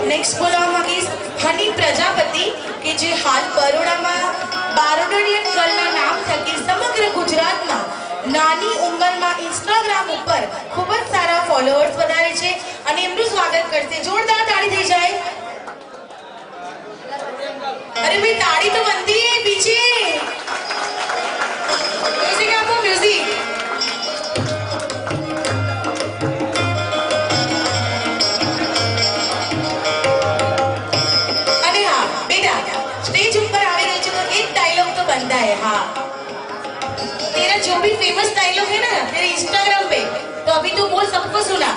next बोलवा માંગીશ હની પ્રજાપતિ કે જે હાલ બરોડામાં બારોડિયન ગર્લના નામ થકી સમગ્ર ગુજરાતમાં નાની ઉંમરમાં ઇન્સ્ટાગ્રામ ઉપર ખૂબ જ સારા ફોલોઅર્સ વધારે છે અને એમનું સ્વાગત કરશે જોરદાર તાળી થઈ જાય अरे भाई ताड़ी तो बनती है पीछे म्यूजिक आपको म्यूजिक अरे हाँ बेटा स्टेज ऊपर आवे रहे तो एक डायलॉग तो बनता है हाँ तेरा जो भी फेमस डायलॉग है ना तेरे इंस्टाग्राम पे तो अभी तो बोल सबको सुना